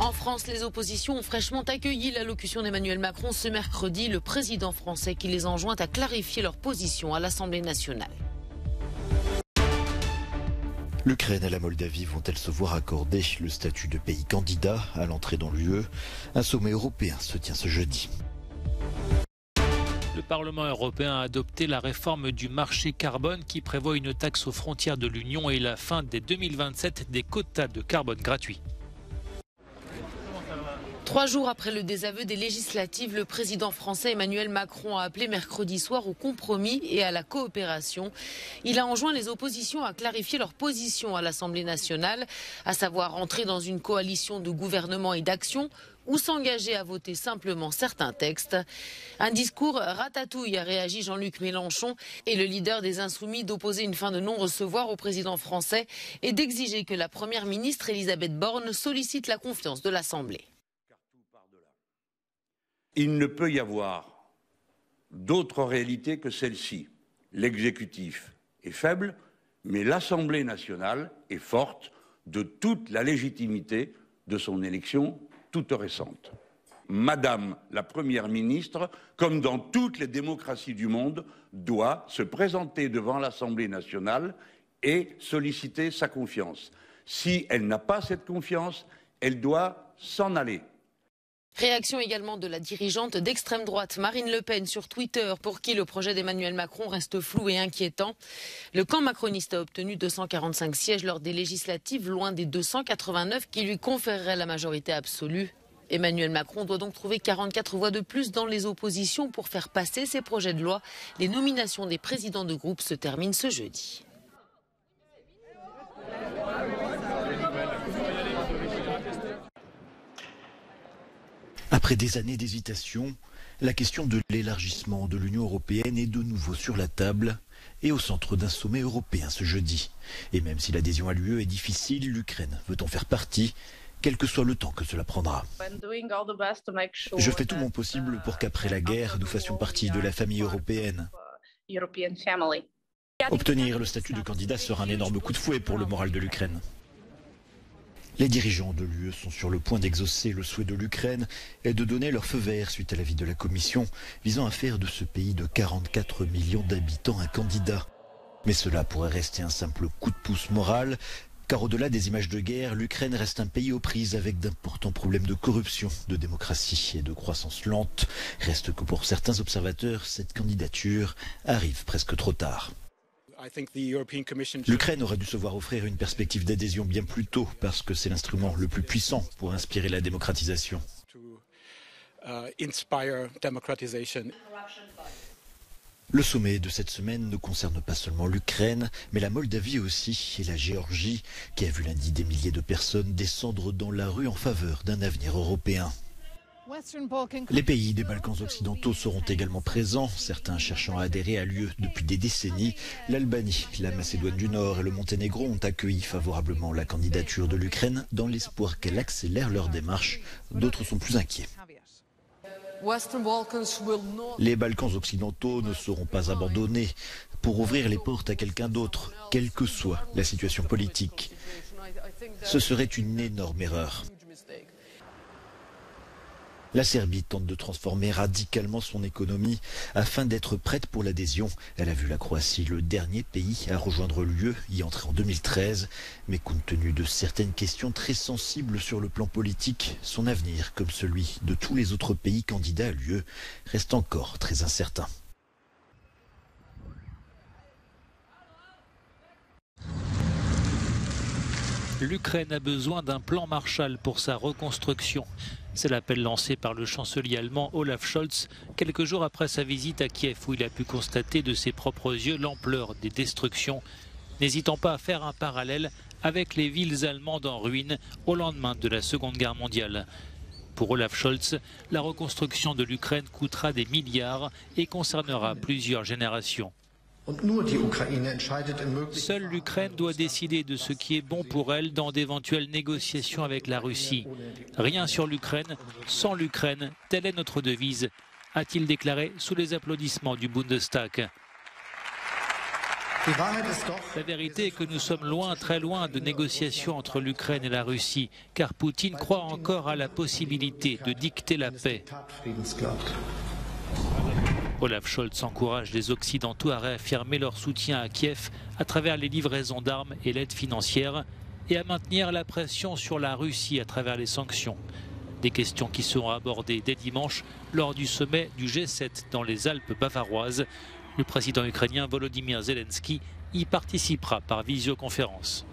En France, les oppositions ont fraîchement accueilli l'allocution d'Emmanuel Macron ce mercredi, le président français qui les enjoint à clarifier leur position à l'Assemblée nationale. L'Ukraine et la Moldavie vont-elles se voir accorder le statut de pays candidat à l'entrée dans l'UE? Un sommet européen se tient ce jeudi. Le Parlement européen a adopté la réforme du marché carbone qui prévoit une taxe aux frontières de l'Union et la fin dès 2027 des quotas de carbone gratuits. 3 jours après le désaveu des législatives, le président français Emmanuel Macron a appelé mercredi soir au compromis et à la coopération. Il a enjoint les oppositions à clarifier leur position à l'Assemblée nationale, à savoir entrer dans une coalition de gouvernement et d'action ou s'engager à voter simplement certains textes. Un discours ratatouille, a réagi Jean-Luc Mélenchon, et le leader des Insoumis d'opposer une fin de non-recevoir au président français et d'exiger que la première ministre Elisabeth Borne sollicite la confiance de l'Assemblée. Il ne peut y avoir d'autre réalité que celle-ci. L'exécutif est faible, mais l'Assemblée nationale est forte de toute la légitimité de son élection toute récente. Madame la Première ministre, comme dans toutes les démocraties du monde, doit se présenter devant l'Assemblée nationale et solliciter sa confiance. Si elle n'a pas cette confiance, elle doit s'en aller. Réaction également de la dirigeante d'extrême droite Marine Le Pen sur Twitter, pour qui le projet d'Emmanuel Macron reste flou et inquiétant. Le camp macroniste a obtenu 245 sièges lors des législatives, loin des 289 qui lui conféreraient la majorité absolue. Emmanuel Macron doit donc trouver 44 voix de plus dans les oppositions pour faire passer ses projets de loi. Les nominations des présidents de groupe se terminent ce jeudi. Après des années d'hésitation, la question de l'élargissement de l'Union européenne est de nouveau sur la table et au centre d'un sommet européen ce jeudi. Et même si l'adhésion à l'UE est difficile, l'Ukraine veut en faire partie, quel que soit le temps que cela prendra. Je fais tout mon possible pour qu'après la guerre, nous fassions partie de la famille européenne. Obtenir le statut de candidat sera un énorme coup de fouet pour le moral de l'Ukraine. Les dirigeants de l'UE sont sur le point d'exaucer le souhait de l'Ukraine et de donner leur feu vert suite à l'avis de la Commission visant à faire de ce pays de 44 millions d'habitants un candidat. Mais cela pourrait rester un simple coup de pouce moral, car au-delà des images de guerre, l'Ukraine reste un pays aux prises avec d'importants problèmes de corruption, de démocratie et de croissance lente. Reste que pour certains observateurs, cette candidature arrive presque trop tard. L'Ukraine aurait dû se voir offrir une perspective d'adhésion bien plus tôt, parce que c'est l'instrument le plus puissant pour inspirer la démocratisation. Le sommet de cette semaine ne concerne pas seulement l'Ukraine, mais la Moldavie aussi et la Géorgie, qui a vu lundi des milliers de personnes descendre dans la rue en faveur d'un avenir européen. Les pays des Balkans occidentaux seront également présents, certains cherchant à adhérer à l'UE depuis des décennies. L'Albanie, la Macédoine du Nord et le Monténégro ont accueilli favorablement la candidature de l'Ukraine dans l'espoir qu'elle accélère leur démarche. D'autres sont plus inquiets. Les Balkans occidentaux ne seront pas abandonnés pour ouvrir les portes à quelqu'un d'autre, quelle que soit la situation politique. Ce serait une énorme erreur. La Serbie tente de transformer radicalement son économie afin d'être prête pour l'adhésion. Elle a vu la Croatie, le dernier pays à rejoindre l'UE, y entrer en 2013. Mais compte tenu de certaines questions très sensibles sur le plan politique, son avenir, comme celui de tous les autres pays candidats à l'UE, reste encore très incertain. L'Ukraine a besoin d'un plan Marshall pour sa reconstruction. C'est l'appel lancé par le chancelier allemand Olaf Scholz quelques jours après sa visite à Kiev, où il a pu constater de ses propres yeux l'ampleur des destructions, n'hésitant pas à faire un parallèle avec les villes allemandes en ruine au lendemain de la Seconde Guerre mondiale. Pour Olaf Scholz, la reconstruction de l'Ukraine coûtera des milliards et concernera plusieurs générations. Seule l'Ukraine doit décider de ce qui est bon pour elle dans d'éventuelles négociations avec la Russie. Rien sur l'Ukraine, sans l'Ukraine, telle est notre devise, a-t-il déclaré sous les applaudissements du Bundestag. La vérité est que nous sommes loin, très loin de négociations entre l'Ukraine et la Russie, car Poutine croit encore à la possibilité de dicter la paix. Olaf Scholz encourage les Occidentaux à réaffirmer leur soutien à Kiev à travers les livraisons d'armes et l'aide financière et à maintenir la pression sur la Russie à travers les sanctions. Des questions qui seront abordées dès dimanche lors du sommet du G7 dans les Alpes bavaroises. Le président ukrainien Volodymyr Zelensky y participera par visioconférence.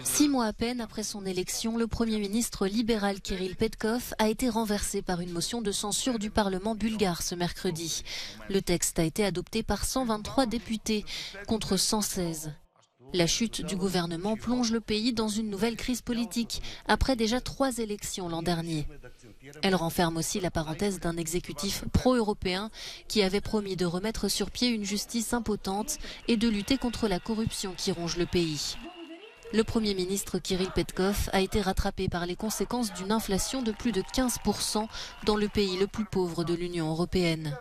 Six mois à peine après son élection, le Premier ministre libéral Kirill Petkov a été renversé par une motion de censure du Parlement bulgare ce mercredi. Le texte a été adopté par 123 députés contre 116. La chute du gouvernement plonge le pays dans une nouvelle crise politique, après déjà 3 élections l'an dernier. Elle renferme aussi la parenthèse d'un exécutif pro-européen qui avait promis de remettre sur pied une justice impotente et de lutter contre la corruption qui ronge le pays. Le Premier ministre Kirill Petkov a été rattrapé par les conséquences d'une inflation de plus de 15% dans le pays le plus pauvre de l'Union européenne.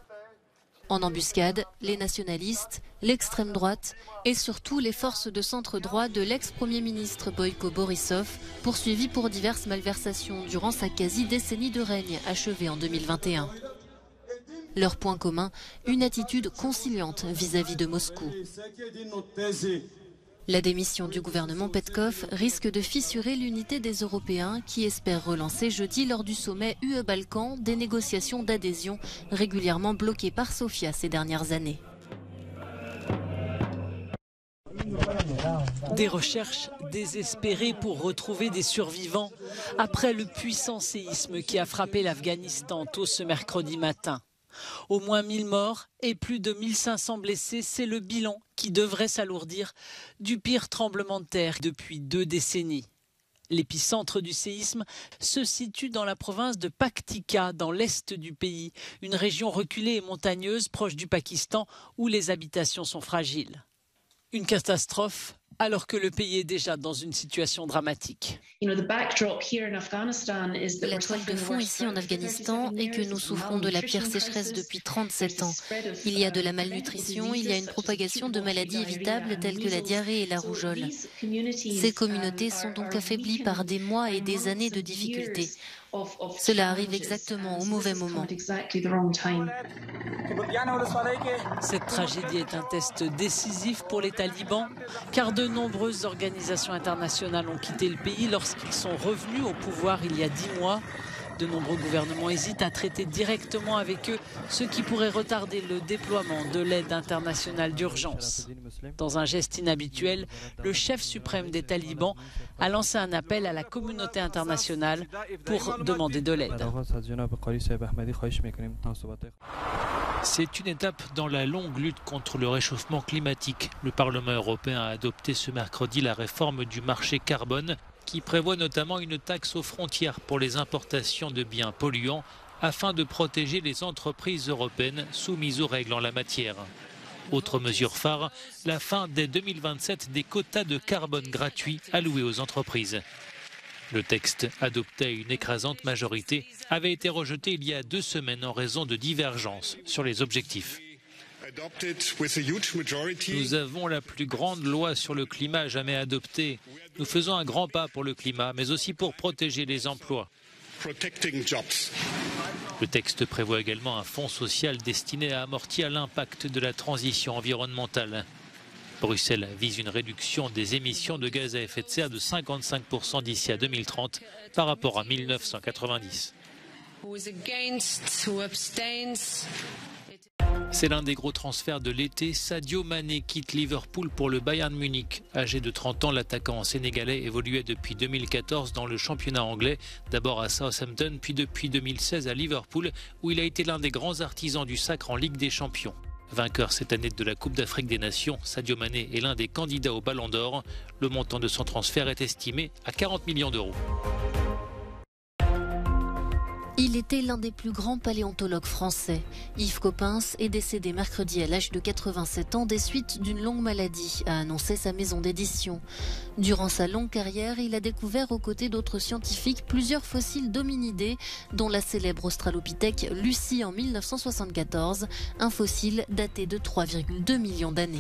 En embuscade, les nationalistes, l'extrême droite et surtout les forces de centre-droit de l'ex-premier ministre Boyko Borisov, poursuivis pour diverses malversations durant sa quasi-décennie de règne achevée en 2021. Leur point commun, une attitude conciliante vis-à-vis de Moscou. La démission du gouvernement Petkov risque de fissurer l'unité des Européens qui espèrent relancer jeudi lors du sommet UE-Balkans des négociations d'adhésion régulièrement bloquées par Sofia ces dernières années. Des recherches désespérées pour retrouver des survivants après le puissant séisme qui a frappé l'Afghanistan tôt ce mercredi matin. Au moins 1000 morts et plus de 1500 blessés, c'est le bilan qui devrait s'alourdir du pire tremblement de terre depuis 2 décennies. L'épicentre du séisme se situe dans la province de Paktika, dans l'est du pays, une région reculée et montagneuse proche du Pakistan où les habitations sont fragiles. Une catastrophe alors que le pays est déjà dans une situation dramatique. La toile de fond ici en Afghanistan est que nous souffrons de la pire sécheresse depuis 37 ans. Il y a de la malnutrition, il y a une propagation de maladies évitables telles que la diarrhée et la rougeole. Ces communautés sont donc affaiblies par des mois et des années de difficultés. Cela arrive exactement au mauvais moment. Cette tragédie est un test décisif pour les talibans, car de nombreuses organisations internationales ont quitté le pays lorsqu'ils sont revenus au pouvoir il y a 10 mois. De nombreux gouvernements hésitent à traiter directement avec eux, ce qui pourrait retarder le déploiement de l'aide internationale d'urgence. Dans un geste inhabituel, le chef suprême des talibans a lancé un appel à la communauté internationale pour demander de l'aide. C'est une étape dans la longue lutte contre le réchauffement climatique. Le Parlement européen a adopté ce mercredi la réforme du marché carbone qui prévoit notamment une taxe aux frontières pour les importations de biens polluants afin de protéger les entreprises européennes soumises aux règles en la matière. Autre mesure phare, la fin dès 2027 des quotas de carbone gratuits alloués aux entreprises. Le texte, adopté à une écrasante majorité, avait été rejeté il y a 2 semaines en raison de divergences sur les objectifs. Nous avons la plus grande loi sur le climat jamais adoptée. Nous faisons un grand pas pour le climat, mais aussi pour protéger les emplois. Le texte prévoit également un fonds social destiné à amortir l'impact de la transition environnementale. Bruxelles vise une réduction des émissions de gaz à effet de serre de 55% d'ici à 2030 par rapport à 1990. C'est l'un des gros transferts de l'été. Sadio Mané quitte Liverpool pour le Bayern Munich. Âgé de 30 ans, l'attaquant sénégalais évoluait depuis 2014 dans le championnat anglais, d'abord à Southampton, puis depuis 2016 à Liverpool, où il a été l'un des grands artisans du sacre en Ligue des Champions. Vainqueur cette année de la Coupe d'Afrique des Nations, Sadio Mané est l'un des candidats au Ballon d'Or. Le montant de son transfert est estimé à 40 millions d'euros. Il était l'un des plus grands paléontologues français. Yves Coppens est décédé mercredi à l'âge de 87 ans des suites d'une longue maladie, a annoncé sa maison d'édition. Durant sa longue carrière, il a découvert aux côtés d'autres scientifiques plusieurs fossiles d'hominidés, dont la célèbre australopithèque Lucie en 1974, un fossile daté de 3,2 millions d'années.